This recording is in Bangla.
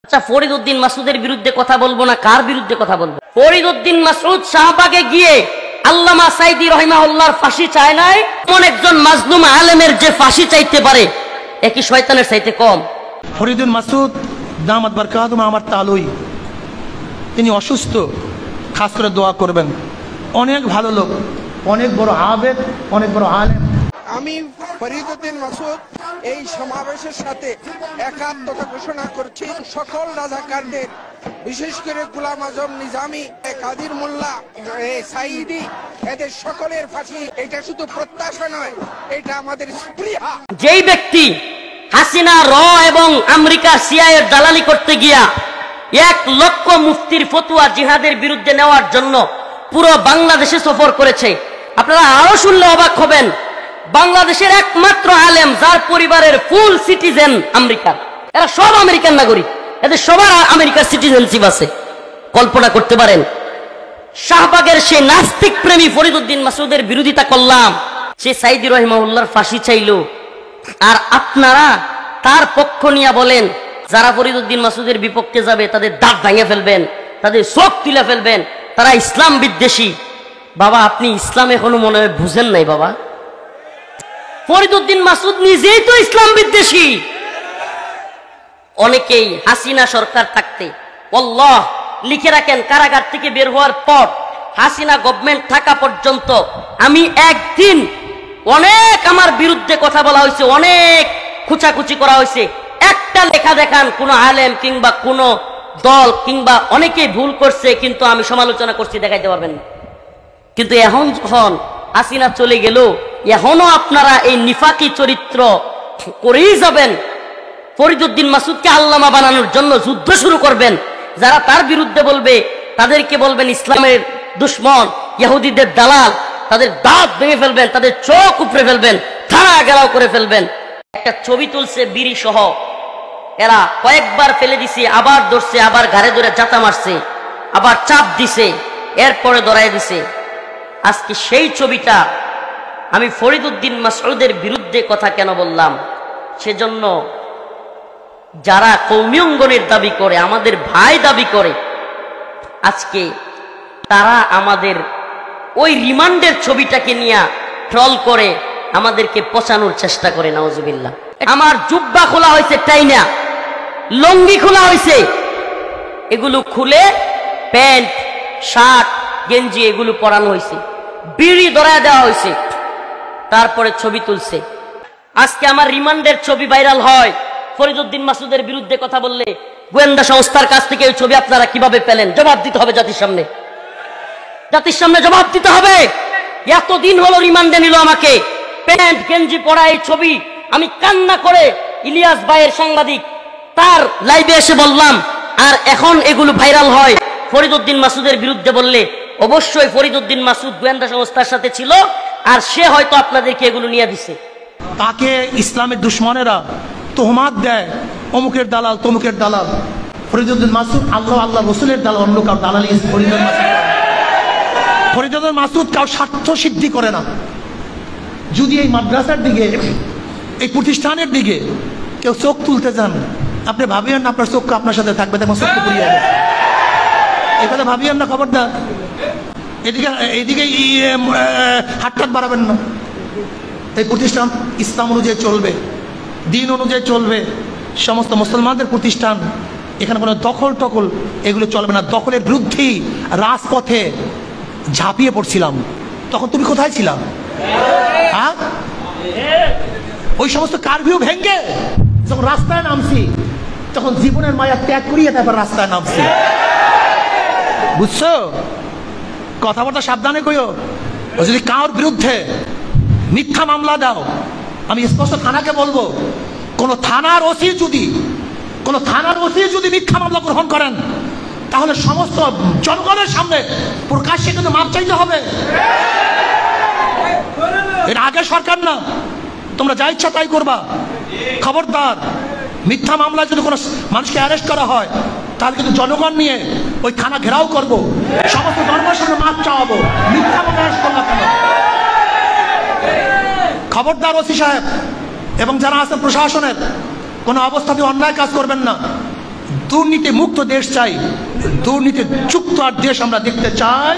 আচ্ছা, ফরিদ উদ্দিন মাসুদের বিরুদ্ধে কথা বলবো না, কার বিরুদ্ধে কথা বলবো? ফরিদ উদ্দিন মাসুদ শাহবাগে গিয়ে আল্লামা সাইদি রহিমাহুল্লাহর ফাঁসি চায় নাই। এমন একজন মাজলুম আলেমের যে ফাঁসি চাইতে পারে, একই শয়তানের চাইতে কম। ফরিদ মাসুদ দামাত বারকাতুহু আমার তালুই, তিনি অসুস্থ, খাস করে দোয়া করবেন। অনেক ভালো লোক, অনেক বড় আবেদ, অনেক বড় আলেম। আমি ফরিদ উদ্দিন মাসুদ এই সমাবেশের সাথে একাত্মতা ঘোষণা করছি। সকল রাজাকারদের, বিশেষ করে গোলাম আজম নিজামী, কাদির মোল্লা, সাইদি, এদের সকলের ফাঁসি। এটা শুধু প্রত্যাশা নয়, এটা আমাদের স্পৃহা। যেই ব্যক্তি হাসিনা র এবং আমেরিকার সিআইএর দালালি করতে গিয়া 1 লক্ষ মুফতির ফতোয়া জিহাদের বিরুদ্ধে নেওয়ার জন্য পুরো বাংলাদেশে সফর করেছে, আপনারা আরো শুনলে অবাক হবেন। বাংলাদেশের একমাত্র আলেম যার পরিবারের ফুল সিটিজেন আমেরিকার, এরা সব আমেরিকান নাগরিক, এদের সবার আমেরিকার সিটিজেনশিপ আছে। কল্পনা করতে পারেন? শাহবাগের সেই নাস্তিক প্রেমী ফরিদ উদ্দিন মাসুদের বিরোধিতা করলাম, সে সাইদি রহিমাহুল্লাহর ফাঁসি চাইল, আর আপনারা তার পক্ষ নিয়ে বলেন যারা ফরিদ উদ্দিন মাসুদের বিপক্ষে যাবে তাদের দাঁত ভেঙে ফেলবেন, তাদের চোখ তুলে ফেলবেন, তারা ইসলাম বিদ্বেষী। বাবা, আপনি ইসলাম এখনো মনে হয় বুঝেন নাই বাবা। ফরিদ উদ্দিন মাসুদ নিজেই তো ইসলাম বিদ্বেষী। অনেকেই হাসিনা সরকার থাকতে, আল্লাহ লিখে রাখেন, কারাগার থেকে বের হওয়ার পর হাসিনা গভর্নমেন্ট থাকা পর্যন্ত আমি একদিন অনেক আমার বিরুদ্ধে কথা বলা হয়েছে, অনেক খুচাখুচি করা হয়েছে, একটা লেখা দেখান কোন আলেম কিংবা কোন দল কিংবা অনেকেই ভুল করছে কিন্তু আমি সমালোচনা করছি, দেখাইতে পারবেন না। কিন্তু এখন যখন হাসিনা চলে গেল, এখনো আপনারা এই নিফাকি চরিত্র করেই যাবেন। ফরিদ উদ্দিন মাসুদকে আল্লামা বানানোর জন্য যুদ্ধ শুরু করবেন। যারা তার বিরুদ্ধে বলবে তাদেরকে বলবেন ইসলামের দুশ্মন, ইহুদিদের দালাল, তাদের দাঁত ভেঙে ফেলবেন, তাদের চোখ উপড়ে ফেলবেন, থানা ঘেরাও করে ফেলবেন। একটা ছবি তুলছে বিড়ি সহ, এরা কয়েকবার ফেলে দিছে, আবার ধরছে, আবার ঘাড়ে ধরে জাতা মারছে, আবার চাপ দিছে, এরপরে ধরাই দিছে। আজকে সেই ছবিটা আমি ফরিদ উদ্দিন মাসউদের বিরুদ্ধে কথা কেন বললাম? সেজন্য যারা কওমি অঙ্গনের দাবি করে, আমাদের ভাই দাবি করে, আজকে তারা আমাদের ওই রিমান্ডের ছবিটাকে নিয়ে ট্রল করে আমাদেরকে পচানোর চেষ্টা করে। নাউজুবিল্লাহ। আমার জুব্বা খোলা হয়েছে টাইনা, লঙ্গি খোলা হয়েছে, এগুলো খুলে প্যান্ট, শার্ট, গেঞ্জি এগুলো পরানো হয়েছে, বিড়ি ধরায় দেওয়া হয়েছে, তারপরে ছবি তুলছে। আজকে আমার রিমান্ডের ছবি ভাইরাল হয়, ফরিদ উদ্দিন মাসুদের বিরুদ্ধে কথা বললে গোয়েন্দা সংস্থার কাছ থেকে ওই ছবি আপনারা কিভাবে পেলেন? জবাব দিতে হবে জাতির সামনে, জাতির সামনে জবাব দিতে হবে। এতদিন হলো রিমান্ডে নিল আমাকে, প্যান্ট গেঞ্জি পরা এই ছবি আমি কান্না করে ইলিয়াস ভাইয়ের সাংবাদিক তার লাইভে এসে বললাম, আর এখন এগুলো ভাইরাল হয় ফরিদ উদ্দিন মাসুদের বিরুদ্ধে বললে অবশ্যই ফরিদ উদ্দিন মাসুদ গোয়েন্দা সংস্থার সাথে ছিল, আর সে হয়তো আপনাদেরকে এগুলো নিয়ে দিছে। তাকে ইসলামের দুশ্মনেরা তোহমাত দেয়, অমুকের দালাল তমুকের দালাল। ফরিদ উদ্দিন মাসুদ আল্লাহ রসুলের দালাল, অন্য কারো দালালি ফরিদ উদ্দিন মাসুদ কারো স্বার্থ সিদ্ধি করে না। যদি এই মাদ্রাসার দিকে, এই প্রতিষ্ঠানের দিকে কেউ চোখ তুলতে চান, আপনি ভাবিয়েন না আপনার চোখ আপনার সাথে থাকবে, তেমন চোখ পুড়িয়ে যাবে, এই কথা ভাবিয়েন না। খবরদার এইদিকে হাতটাত বাড়াবেন না। এই প্রতিষ্ঠান ইসলাম অনুযায়ী চলবে, দিন অনুযায়ী চলবে, সমস্ত মুসলমানদের প্রতিষ্ঠান। এখানে কোনো দখল টকল এগুলো চলবে না। দখলের বিরুদ্ধেই রাজপথে ঝাঁপিয়ে পড়ছিলাম, তখন তুমি কোথায় ছিলাম? হ্যাঁ, ওই সমস্ত কারভিউ ভেঙ্গে যখন রাস্তায় নামছি, তখন জীবনের মায়া ত্যাগ করিয়ে তারপর রাস্তায় নামছি। বুঝছো? কথাবার্তা সাবধানে কইও। যদি কারোর বিরুদ্ধে মিথ্যা মামলা দাও, আমি স্পষ্ট থানাকে বলবো, কোন থানার ওসি যদি মিথ্যা মামলা গ্রহণ করেন, তাহলে সমস্ত জনগণের সামনে প্রকাশ্যে কিন্তু মাপ চাইতে হবে। এটা আগে সরকার না, তোমরা যা ইচ্ছা তাই করবা। খবরদার, মিথ্যা মামলায় যদি কোনো মানুষকে অ্যারেস্ট করা হয়, তাহলে কিন্তু জনগণ নিয়ে ওই থানা ঘেরাও করব, সমস্ত জনগণের সামনে মাপ চাওয়াবো। মিথ্যা মামলা অ্যারেস্ট করবা কেন? খবরদার ওসি সাহেব এবং যারা আছেন প্রশাসনের, কোনো অবস্থাতে অন্যায় কাজ করবেন না। দুর্নীতি মুক্ত দেশ চাই, দুর্নীতি যুক্ত আর দেশ আমরা দেখতে চাই।